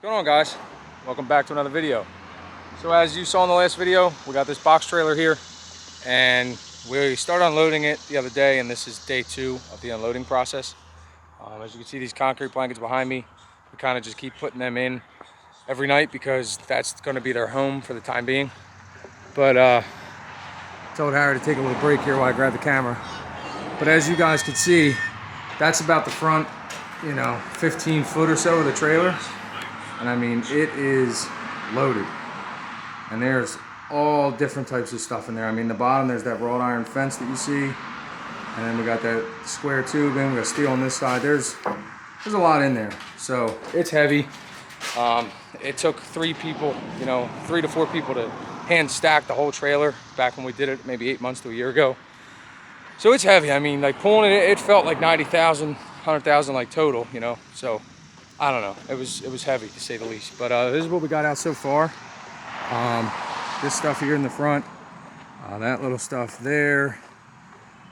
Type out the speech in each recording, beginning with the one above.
What's going on, guys? Welcome back to another video. So as you saw in the last video, we got this box trailer here and we started unloading it the other day, and this is day 2 of the unloading process. As you can see, these concrete blankets behind me, we kind of just keep putting them in every night because that's going to be their home for the time being. But I told Harry to take a little break here while I grab the camera. But as you guys can see, that's about the front, 15 foot or so of the trailer. And I mean, it is loaded. And there's all different types of stuff in there. I mean, the bottom, there's that wrought iron fence that you see. And then we got that square tubing, we got steel on this side. There's a lot in there. So it's heavy. It took 3 people, 3 to 4 people to hand stack the whole trailer back when we did it maybe 8 months to a year ago. So it's heavy. I mean, like pulling it felt like 90,000, 100,000 like total, so I don't know. It was heavy to say the least. But this is what we got out so far. This stuff here in the front, that little stuff there,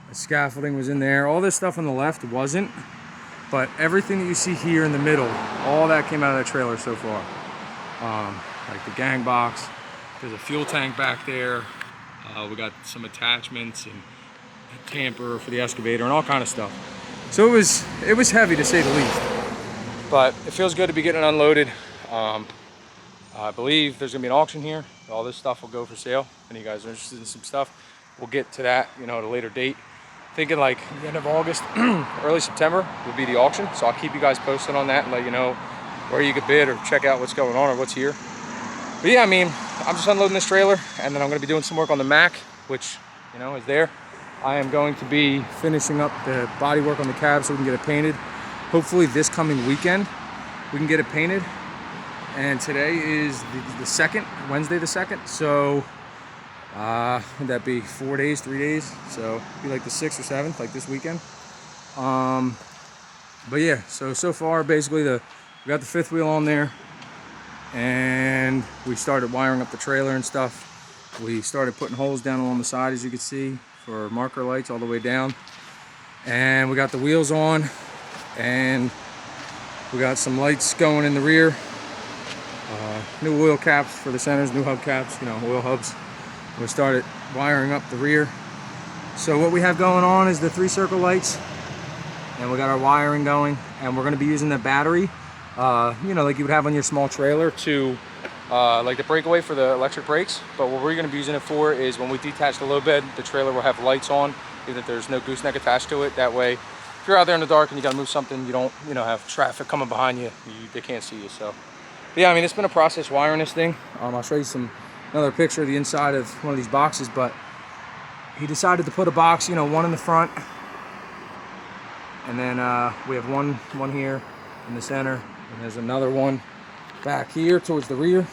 the scaffolding was in there. All this stuff on the left wasn't, but everything that you see here in the middle, all that came out of that trailer so far. Like the gang box, there's a fuel tank back there. We got some attachments and a tamper for the excavator and all kind of stuff. So it was heavy to say the least. But it feels good to be getting it unloaded. I believe there's gonna be an auction here. All this stuff will go for sale. If any of you guys are interested in some stuff, we'll get to that, at a later date. Thinking like the end of August, early September will be the auction. So I'll keep you guys posted on that and let you know where you could bid or check out what's going on or what's here. But yeah, I mean, I'm just unloading this trailer and then I'm gonna be doing some work on the Mac, which, is there. I am going to be finishing up the body work on the cab so we can get it painted. Hopefully this coming weekend, we can get it painted. And today is the 2nd, Wednesday the 2nd. So, would that be 4 days, 3 days? So, it'd be like the 6th or 7th, like this weekend. But yeah, so far, basically, we got the 5th wheel on there. And we started wiring up the trailer and stuff. We started putting holes down along the side, as you can see, for marker lights all the way down. And we got the wheels on. And we got some lights going in the rear. New oil caps for the centers, new hub caps, oil hubs. We started wiring up the rear. So what we have going on is the 3 circle lights, and we got our wiring going, and we're going to be using the battery, like you would have on your small trailer to like the breakaway for the electric brakes. But what we're going to be using it for is when we detach the low bed, the trailer will have lights on, even if there's no gooseneck attached to it. That way, if you're out there in the dark and you got to move something, you don't, have traffic coming behind you, they can't see you. So. But yeah, I mean, it's been a process wiring this thing. I'll show you another picture of the inside of one of these boxes, but he decided to put a box, one in the front, and then we have one here in the center, and there's another one back here towards the rear.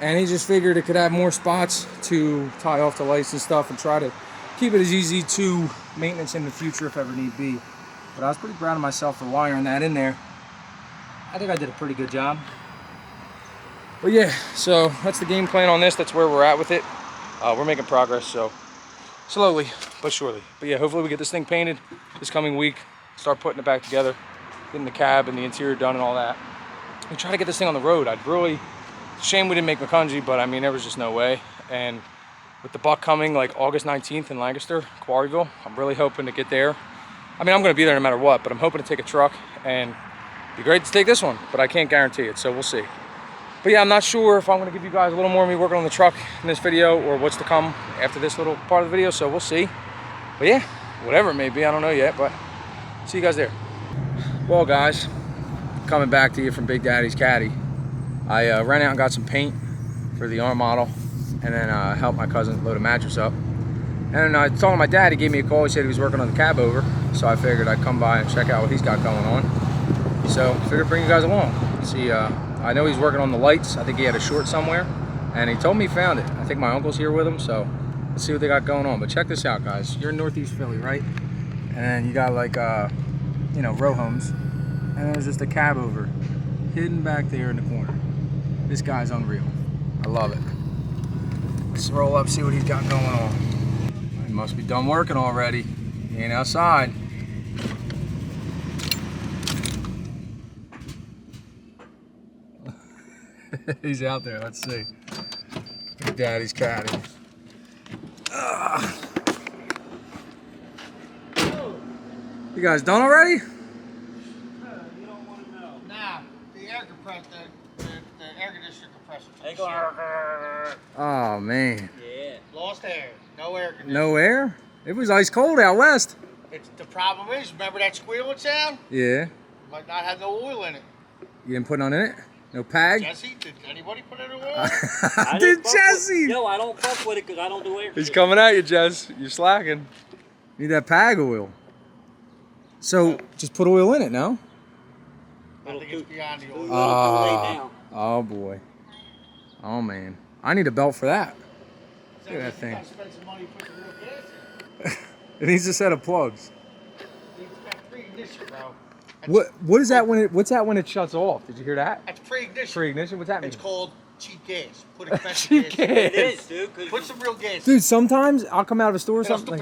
And he just figured it could have more spots to tie off the lights and stuff and try to keep it as easy to maintenance in the future if ever need be. But I was pretty proud of myself for wiring that in there. I think I did a pretty good job. But yeah, so that's the game plan on this. That's where we're at with it. We're making progress, so slowly but surely. But yeah, hopefully we get this thing painted this coming week, start putting it back together, getting the cab and the interior done and all that. We try to get this thing on the road. Shame we didn't make McCungy, but I mean, there was just no way. And with the buck coming like August 19th in Lancaster, Quarryville, I'm really hoping to get there. I mean, I'm gonna be there no matter what, but I'm hoping to take a truck, and it'd be great to take this one, but I can't guarantee it, so we'll see. But yeah, I'm not sure if I'm gonna give you guys a little more of me working on the truck in this video or what's to come after this little part of the video, so we'll see. But yeah, whatever it may be, I don't know yet, but see you guys there. Well guys, coming back to you from Big Daddy's Caddy. I ran out and got some paint for the arm model, and then helped my cousin load a mattress up. And I told my dad, he gave me a call, he said he was working on the cab over, so I figured I'd come by and check out what he's got going on. So I figured I'd bring you guys along. See, I know he's working on the lights. I think he had a short somewhere, and he told me he found it. I think my uncle's here with him, so let's see what they got going on. But check this out, guys. You're in Northeast Philly, right? And you got like, row homes, and there's just a cab over, hidden back there in the corner. This guy's unreal. I love it. Let's roll up, see what he's got going on. He must be done working already. He ain't outside. He's out there. Let's see. Daddy's caddy. You guys done already? You don't want to know. Nah, the air compressor, the air conditioner compressor. Oh man. Yeah. Lost air. No air conditioner. No air? It was ice cold out west. The problem is, remember that squealing sound? Yeah. Might not have no oil in it. You didn't put none in it? No pag? Jesse, did anybody put any oil? Did Jesse? Yo, I don't fuck with it because I don't do air. He's coming at you, Jess. You're slacking. Need that pag oil. So just put oil in it, no? I think it's beyond the oil. Oh boy. Oh man. I need a belt for that. Look at that thing. You gotta spend some money putting real gas in. It needs a set of plugs. It's got pre-ignition, bro. What is that when it? What's that when it shuts off? Did you hear that? That's pre-ignition. Pre-ignition. What's that mean? It's called cheap gas. Put expensive Cheap gas. gas. It is, dude. Put some real gas. Dude, sometimes I'll come out of a store or something.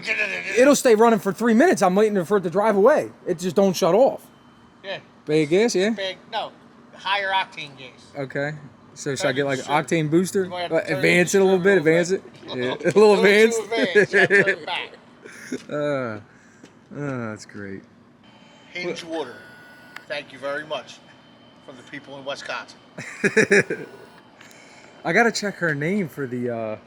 It'll stay running for 3 minutes. I'm waiting for it to drive away. It just don't shut off. Yeah. Big gas, yeah. No, higher octane gas. Okay. So should I get like an octane booster? You might have to turn Advance it a little bit. Advance it. Yeah. A little advance. Turn it back. That's great. Hinge Water. Thank you very much from the people in Wisconsin. I gotta check her name for the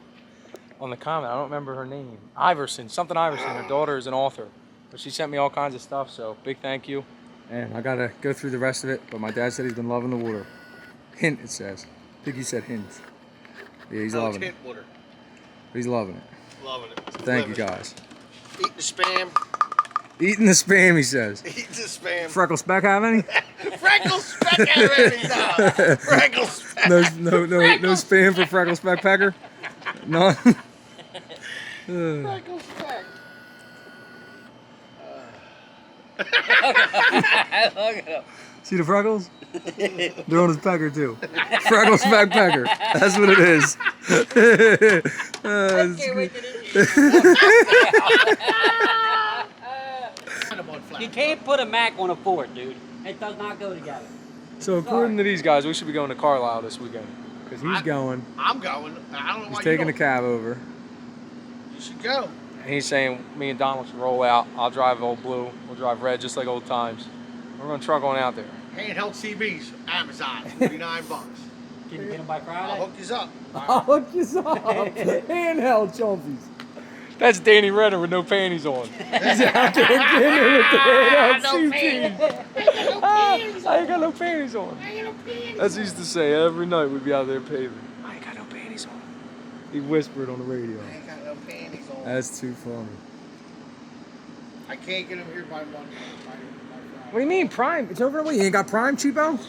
on the comment. I don't remember her name. Iverson, something Iverson. Her daughter is an author, but she sent me all kinds of stuff. So big thank you. And I gotta go through the rest of it. But my dad said he's been loving the water. Hint, it says. I think he said hint. Yeah, he's loving it. Hint water. He's loving it. Loving it. So thank you guys. Eating the spam. Eating the spam, he says. Eating the spam. Freckle Speck have any? Freckle Speck already. No. Freckle Speck. No spam for Freckle Speck Pecker? None? Freckle Speck. See the freckles? They're on his pecker too. Freckle Speck Pecker. That's what it is. You can't put a Mac on a Ford, dude. It does not go together. So according to these guys, we should be going to Carlisle this weekend. Because he's going. I'm going. I don't know why He's taking the cab over. You should go. And he's saying me and Donald should roll out. I'll drive old blue. We'll drive red just like old times. We're going to truck on out there. Handheld CBs, Amazon, $49. Can you get them by Friday? I'll hook you up. I'll hook you up. Handheld chumpies. That's Danny Renner with no panties on. He's out there getting with the handheld CBs. I ain't got no panties on. That's what he used to say every night we'd be out there paving. I ain't got no panties on. He whispered on the radio. I ain't got no panties on. That's too funny. I can't get them here by Monday. What do you mean, Prime? It's over the way. You ain't got Prime, cheapo?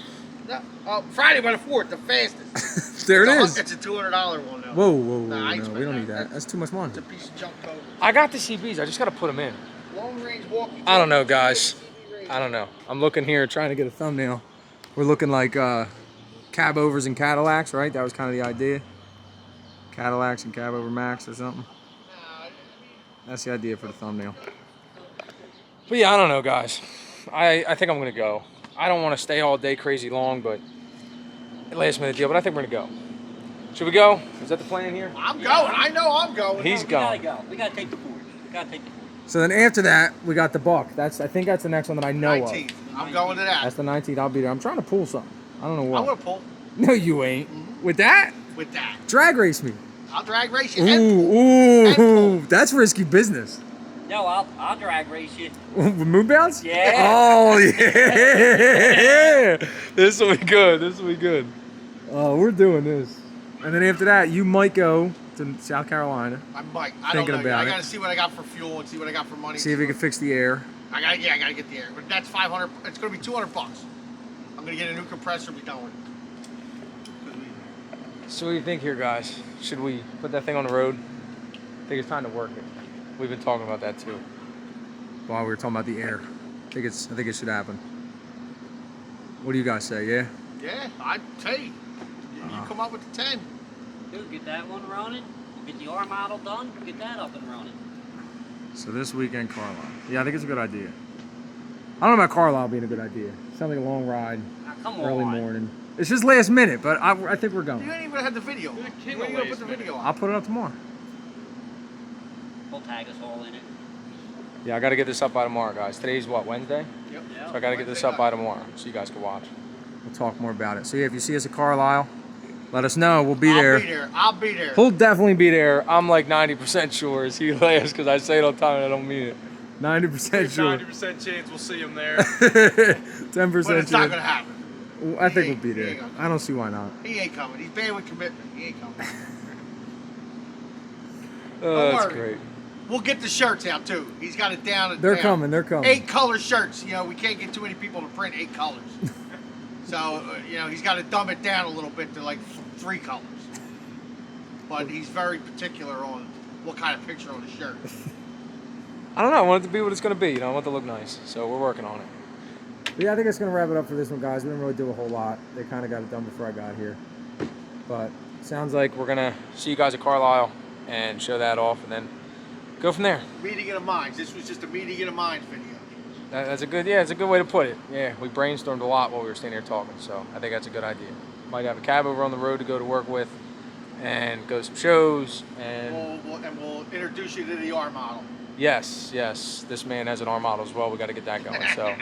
No, Friday by the 4th, the fastest. There it is. It's a $200 one though. Whoa, Nah, no, we don't need that. That's too much money. It's a piece of junk code. I got the CBs. I just got to put them in. Long range walking. I don't know, guys. I don't know. I'm looking here, trying to get a thumbnail. We're looking like cab overs and Cadillacs, right? That was kind of the idea. Cadillacs and cab over Max or something. That's the idea for the thumbnail. But yeah, I don't know, guys. I think I'm gonna go. I don't want to stay all day crazy long, but last minute deal. But I think we're gonna go. Should we go? Is that the plan here? I'm going. I know I'm going. He's going. We gotta go. We gotta take the Ford. We gotta take the Ford. So then after that, we got the Buck. I think that's the next one that I know 19th. of. I'm going to that. That's the 19th. I'll be there. I'm trying to pull something. I don't know what. I'm going to pull. No, you ain't. With that? With that. Drag race me. I'll drag race you. Ooh, that's risky business. No, I'll drag race you. With moon bounce? Yeah. Oh, yeah. This will be good. This will be good. Oh, we're doing this. And then after that, you might go to South Carolina. I might. I Thinking don't know. about I it. got to see what I got for fuel and see what I got for money. See if we can fix the air. I got to get the air. But that's 500. It's going to be $200. I'm going to get a new compressor and be done with it. So what do you think here, guys? Should we put that thing on the road? I think it's time to work it. We've been talking about that too. While we were talking about the air. I think it should happen. What do you guys say, yeah? Yeah, I'd tell you. You come up with the 10. Dude, get that one running. We'll get the R model done. We'll get that up and running. So this weekend, Carlisle. Yeah, I think it's a good idea. I don't know about Carlisle being a good idea. Sounds like a long ride, Now, come early on. morning. It's just last minute, but I think we're You going. didn't even have the video. When are you gonna put the video on? I'll put it up tomorrow. We'll tag us all in it. Yeah, I got to get this up by tomorrow, guys. Today's what, Wednesday? Yep. So I got to get this up by tomorrow so you guys can watch. We'll talk more about it. So yeah, if you see us at Carlisle, let us know. We'll be there. I'll be there. I'll be there. He'll definitely be there. I'm like 90% sure. As he laughs because I say it all the time and I don't mean it. 90% sure. 90% chance we'll see him there. 10% But it's not chance. gonna happen. Well, I think He we'll be ain't there. gonna- I don't see why not. He ain't coming. He's bad with commitment. He ain't coming. Oh, that's worry. great. We'll get the shirts out too. He's got it down. They're coming. They're coming. 8 color shirts. You know, we can't get too many people to print 8 colors. So, you know, he's got to dumb it down a little bit to like 3 colors. But he's very particular on what kind of picture on the shirt. I don't know. I want it to be what it's going to be. You know, I want it to look nice. So we're working on it. But yeah, I think that's going to wrap it up for this one, guys. We didn't really do a whole lot. They kind of got it done before I got here. But sounds like we're going to see you guys at Carlisle and show that off and then go from there. Meeting of the minds. This was just a meeting of the minds video. That's a good, yeah, it's a good way to put it. Yeah, we brainstormed a lot while we were standing here talking, so I think that's a good idea. Might have a cab over on the road to go to work with and go to some shows and... We'll introduce you to the R model. Yes, this man has an R model as well. We got to get that going, so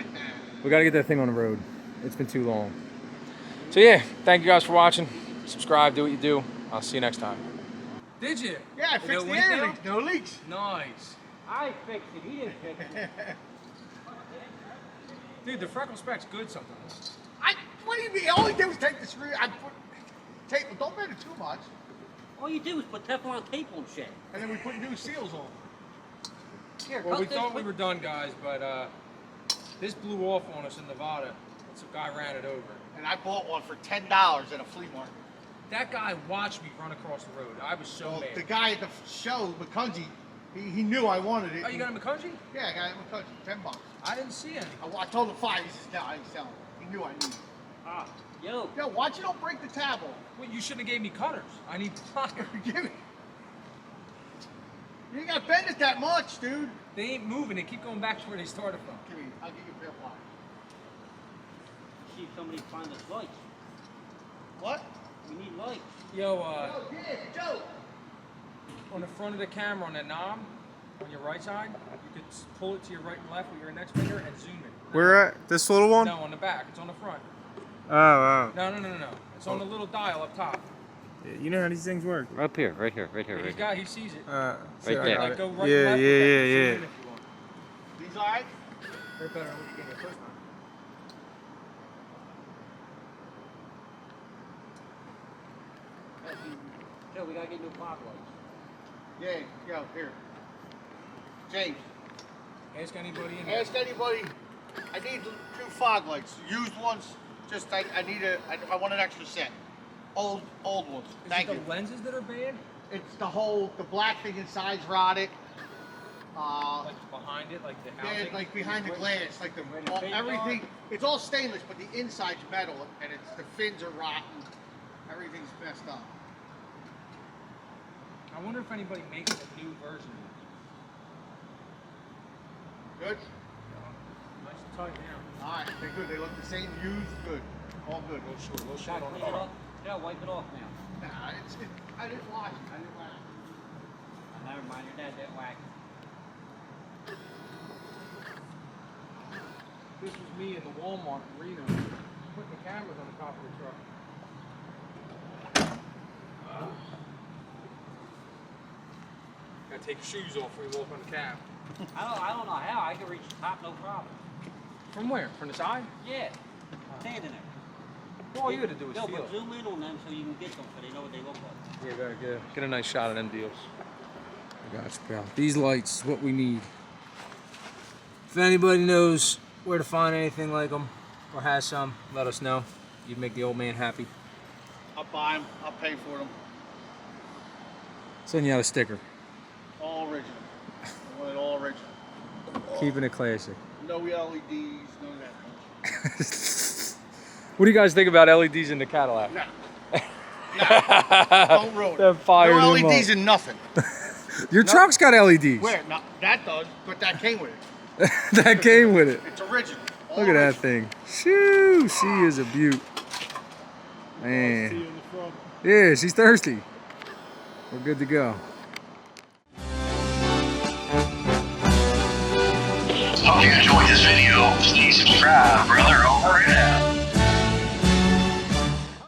we got to get that thing on the road. It's been too long. So yeah, thank you guys for watching. Subscribe, do what you do. I'll see you next time. Did you? Yeah, I fixed the air leaks. No leaks. Nice. I fixed it. He didn't fix it. Dude, the freckle spec's good sometimes. What do you mean? All he did was take the screw. I put tape. Don't bend it too much. All you did was put Teflon tape on shit. And then we put new seals on. Here, Well, cut we this, thought we put- were done, guys, but this blew off on us in Nevada. Some guy ran it over. And I bought one for $10 at a flea market. That guy watched me run across the road. I was so Well, mad. the guy at the show, McCungy, he knew I wanted it. Oh, you got a McCungy? Yeah, I got it at McCungy, $10. I didn't see any. I told him 5. He says, no, I ain't selling it. He knew I needed it. Ah, yo. Yo, watch you don't break the tab off. Well, you shouldn't have gave me cutters. I need pliers. Give me. You ain't got to bend it that much, dude. They ain't moving. They keep going back to where they started from. Give me. I'll get you a pair of pliers. See if somebody find us lights. What? We need lights. Yo, Oh, yeah, Joe. on the front of the camera on that knob, on your right side, you could pull it to your right and left with your index finger and zoom it. Where at? This little one? No, on the back. It's on the front. Oh. No. It's on the little dial up top. You know how these things work. Up here, right here. He sees it. Right there. Like, go right Yeah, and left with that. Zoom yeah. in if you want. These all right? They're better than what you gave me the first time. Joe, we gotta get new fog lights. Yeah, yo, here. James, Ask anybody in here. ask anybody. I need 2 fog lights. Used ones. Just, I want an extra set. Old ones. Is Thank it you. the lenses that are bad? It's the black thing inside's rotted. Like behind it, like the Yeah, housing? like behind the glass, like everything. It's all stainless, but the inside's metal, and the fins are rotten. Everything's messed up. I wonder if anybody makes a new version of it. Good. Nice and tight now. All right, they're good. They look the same. Used, good. All good. Little shot on the Clean it bar. off. Joe, wipe it off now. Nah, I didn't wash it. I didn't wash it. Oh, never mind, your dad didn't whack. This was me in the Walmart in Reno, putting the cameras on the top of the truck. Gotta take your shoes off when you walk on the cab. I don't know how. I can reach the top, no problem. From where? From the side? Yeah. Standing there. All you gotta do is No, feel but it. zoom in on them so you can get them, so they know what they look like. Yeah, get a nice shot of them deals. I got you, pal. These lights is what we need. If anybody knows where to find anything like them or has some, let us know. You'd make the old man happy. I'll buy them. I'll pay for them. Send you out a sticker. All original. I want it all original. Keeping it classic. No LEDs, none of that. What do you guys think about LEDs in the Cadillac? No. No. Don't ruin it. They're firing No them LEDs up. in nothing. Your truck's got LEDs. Where? No, that does, but that came with it. That came with it. It's original. All Look at that original. thing. Shoo, she is a beaut. Man. Yeah, she's thirsty. We're good to go. Hope you enjoyed this video. Please subscribe, brother. Over and out.